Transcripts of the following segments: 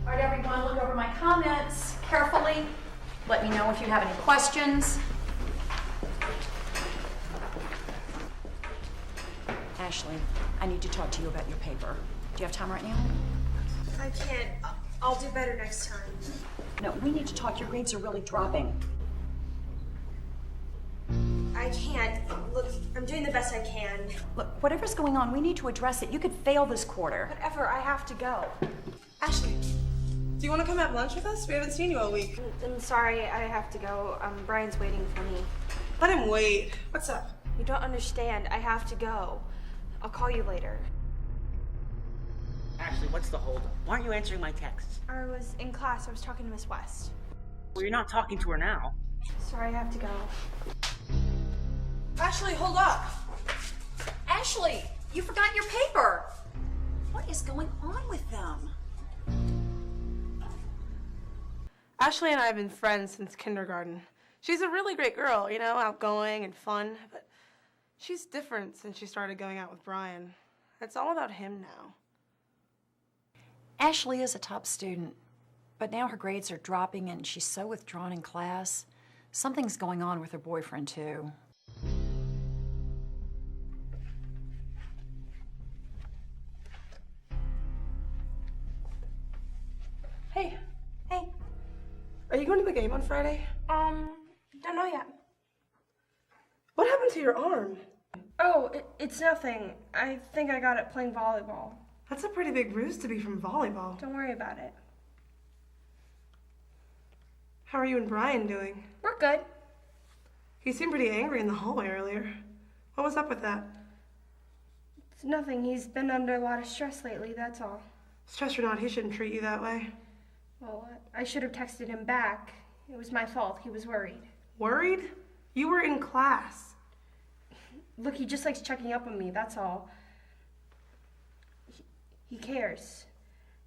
All right, everyone, look over my comments carefully. Let me know if you have any questions. Ashley, I need to talk to you about your paper. Do you have time right now? I can't. I'll do better next time. No, we need to talk. Your grades are really dropping. I can't. Look, I'm doing the best I can. Look, whatever's going on, we need to address it. You could fail this quarter. Whatever, I have to go. Ashley, do you want to come have lunch with us? We haven't seen you all week. I'm sorry, I have to go. Brian's waiting for me. Let him wait. What's up? You don't understand. I have to go. I'll call you later. Ashley, what's the holdup? Why aren't you answering my texts? I was in class. I was talking to Miss West. Well, you're not talking to her now. Sorry, I have to go. Ashley, hold up. Ashley, you forgot your paper. What is going on with them? Ashley and I have been friends since kindergarten. She's a really great girl, you know, outgoing and fun, but she's different since she started going out with Brian. It's all about him now. Ashley is a top student, but now her grades are dropping and she's so withdrawn in class. Something's going on with her boyfriend, too. Hey, Hey, are you going to the game on Friday? don't know yet. What happened to your arm? Oh, it's nothing. I think I got it playing volleyball. That's a pretty big bruise to be from volleyball. Don't worry about it. How are you and Brian doing? We're good. He seemed pretty angry in the hallway earlier. What was up with that? It's nothing. He's been under a lot of stress lately, that's all. Stress or not, he shouldn't treat you that way. Well, I should have texted him back. It was my fault. He was worried. Worried? You were in class. Look, he just likes checking up on me, that's all. He cares.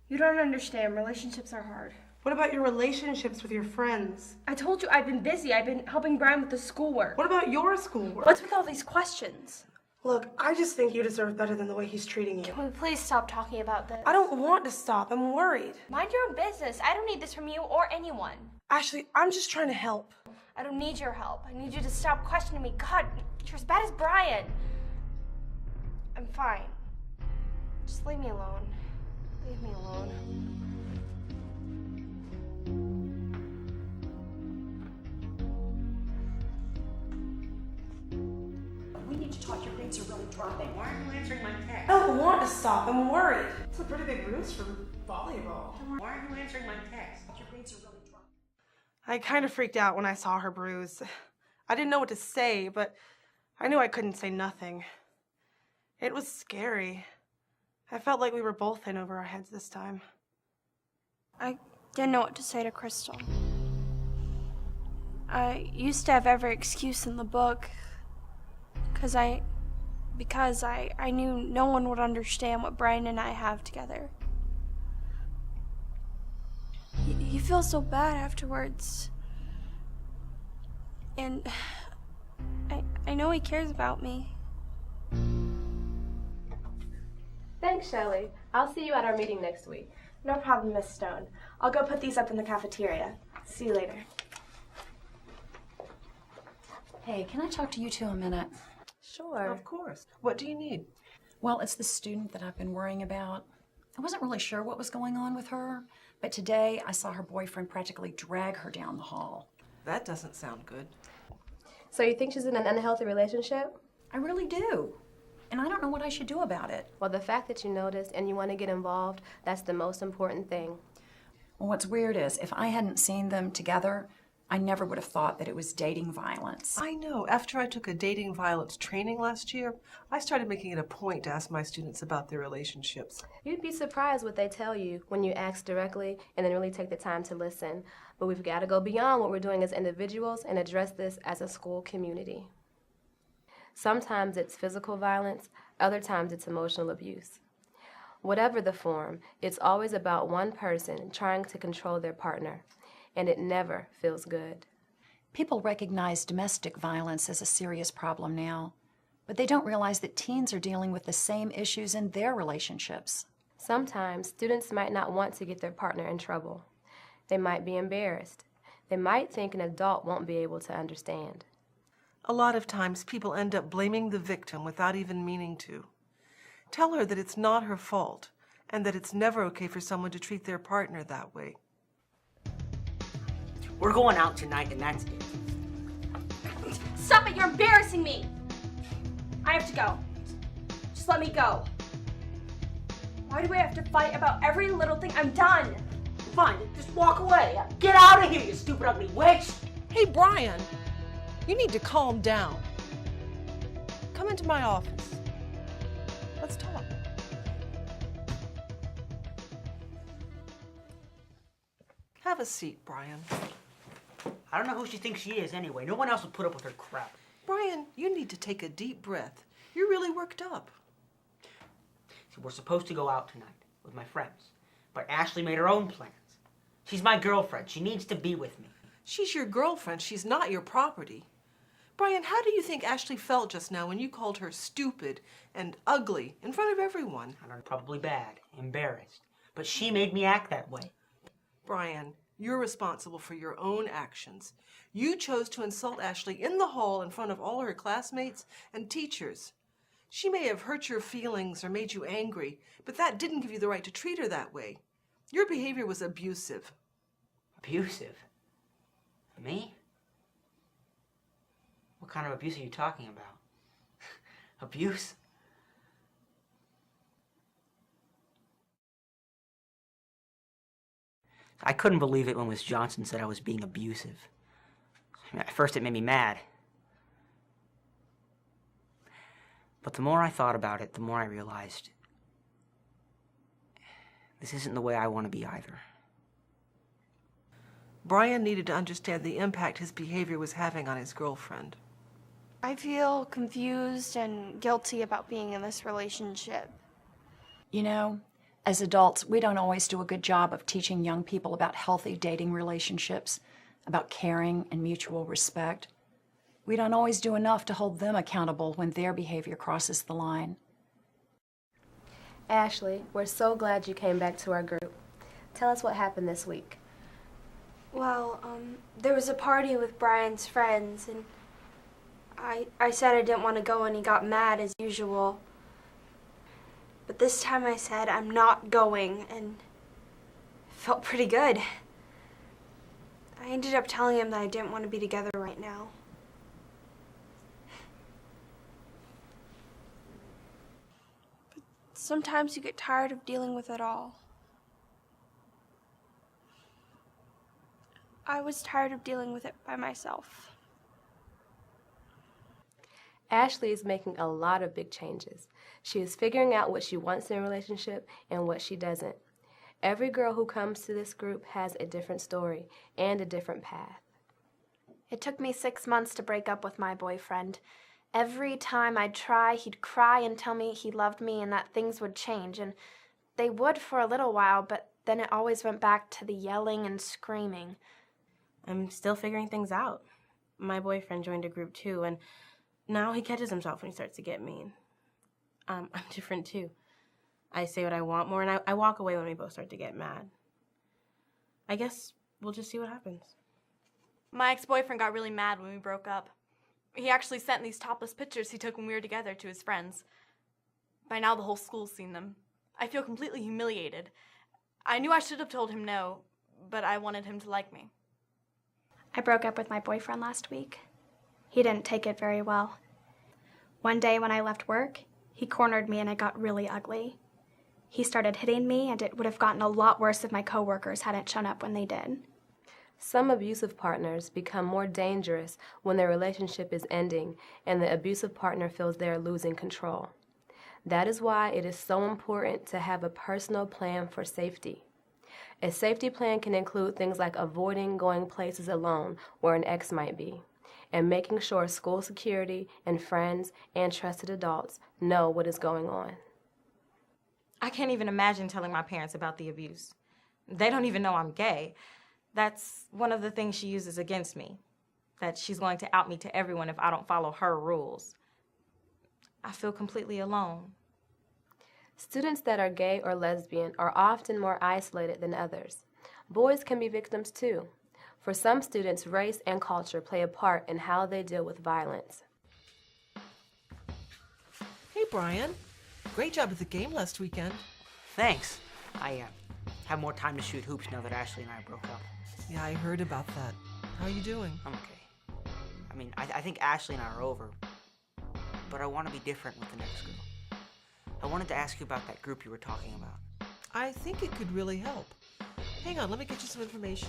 You don't understand. Relationships are hard. What about your relationships with your friends? I told you I've been busy. I've been helping Brian with the schoolwork. What about your schoolwork? What's with all these questions? Look, I just think you deserve better than the way he's treating you. Can we please stop talking about this? I don't want to stop. I'm worried. Mind your own business. I don't need this from you or anyone. Ashley, I'm just trying to help. I don't need your help. I need you to stop questioning me. God, you're as bad as Brian. I'm fine. Just leave me alone. Leave me alone. We need to talk. Your grades are really dropping. Why aren't you answering my text? I don't want to stop. I'm worried. It's a pretty big bruise from volleyball. Why aren't you answering my text? Your grades are really dropping. I kind of freaked out when I saw her bruise. I didn't know what to say, but I knew I couldn't say nothing. It was scary. I felt like we were both in over our heads this time. I didn't know what to say to Crystal. I used to have every excuse in the book because I knew no one would understand what Brian and I have together. He feels so bad afterwards. And I know he cares about me. Thanks, Shelley. I'll see you at our meeting next week. No problem, Miss Stone. I'll go put these up in the cafeteria. See you later. Hey, can I talk to you two a minute? Sure. Of course. What do you need? Well, it's the student that I've been worrying about. I wasn't really sure what was going on with her, but today I saw her boyfriend practically drag her down the hall. That doesn't sound good. So you think she's in an unhealthy relationship? I really do. And I don't know what I should do about it. Well, the fact that you noticed and you want to get involved, that's the most important thing. Well, what's weird is if I hadn't seen them together, I never would have thought that it was dating violence. I know. After I took a dating violence training last year, I started making it a point to ask my students about their relationships. You'd be surprised what they tell you when you ask directly and then really take the time to listen. But we've got to go beyond what we're doing as individuals and address this as a school community. Sometimes it's physical violence, other times it's emotional abuse. Whatever the form, it's always about one person trying to control their partner, and it never feels good. People recognize domestic violence as a serious problem now, but they don't realize that teens are dealing with the same issues in their relationships. Sometimes students might not want to get their partner in trouble. They might be embarrassed. They might think an adult won't be able to understand. A lot of times people end up blaming the victim without even meaning to. Tell her that it's not her fault and that it's never okay for someone to treat their partner that way. We're going out tonight and that's it. Stop it, you're embarrassing me! I have to go. Just let me go. Why do we have to fight about every little thing? I'm done. Fine, just walk away. Get out of here, you stupid ugly witch! Hey, Brian, you need to calm down. Come into my office. Let's talk. Have a seat, Brian. I don't know who she thinks she is anyway. No one else would put up with her crap. Brian, you need to take a deep breath. You're really worked up. See, we're supposed to go out tonight with my friends, but Ashley made her own plans. She's my girlfriend. She needs to be with me. She's your girlfriend. She's not your property. Brian, how do you think Ashley felt just now when you called her stupid and ugly in front of everyone? I don't know, probably bad, embarrassed. But she made me act that way. Brian, you're responsible for your own actions. You chose to insult Ashley in the hall in front of all her classmates and teachers. She may have hurt your feelings or made you angry, but that didn't give you the right to treat her that way. Your behavior was abusive. Abusive? Me? What kind of abuse are you talking about? Abuse? I couldn't believe it when Miss Johnson said I was being abusive. I mean, at first it made me mad. But the more I thought about it, the more I realized this isn't the way I want to be either. Brian needed to understand the impact his behavior was having on his girlfriend. I feel confused and guilty about being in this relationship. You know, as adults, we don't always do a good job of teaching young people about healthy dating relationships, about caring and mutual respect. We don't always do enough to hold them accountable when their behavior crosses the line. Ashley, we're so glad you came back to our group. Tell us what happened this week. Well, there was a party with Brian's friends, and I said I didn't want to go, and he got mad as usual. But this time I said I'm not going, and it felt pretty good. I ended up telling him that I didn't want to be together right now. But sometimes you get tired of dealing with it all. I was tired of dealing with it by myself. Ashley is making a lot of big changes. She is figuring out what she wants in a relationship and what she doesn't. Every girl who comes to this group has a different story and a different path. It took me 6 months to break up with my boyfriend. Every time I'd try, he'd cry and tell me he loved me and that things would change. And they would for a little while, but then it always went back to the yelling and screaming. I'm still figuring things out. My boyfriend joined a group too, and now he catches himself when he starts to get mean. I'm different too. I say what I want more, and I walk away when we both start to get mad. I guess we'll just see what happens. My ex-boyfriend got really mad when we broke up. He actually sent these topless pictures he took when we were together to his friends. By now the whole school's seen them. I feel completely humiliated. I knew I should have told him no, but I wanted him to like me. I broke up with my boyfriend last week. He didn't take it very well. One day when I left work, he cornered me and it got really ugly. He started hitting me, and it would have gotten a lot worse if my coworkers hadn't shown up when they did. Some abusive partners become more dangerous when their relationship is ending and the abusive partner feels they are losing control. That is why it is so important to have a personal plan for safety. A safety plan can include things like avoiding going places alone where an ex might be, and making sure school security and friends and trusted adults know what is going on. I can't even imagine telling my parents about the abuse. They don't even know I'm gay. That's one of the things she uses against me, that she's going to out me to everyone if I don't follow her rules. I feel completely alone. Students that are gay or lesbian are often more isolated than others. Boys can be victims too. For some students, race and culture play a part in how they deal with violence. Hey, Brian. Great job at the game last weekend. Thanks. I have more time to shoot hoops now that Ashley and I broke up. Yeah, I heard about that. How are you doing? I'm okay. I mean, I think Ashley and I are over, but I want to be different with the next girl. I wanted to ask you about that group you were talking about. I think it could really help. Hang on, let me get you some information.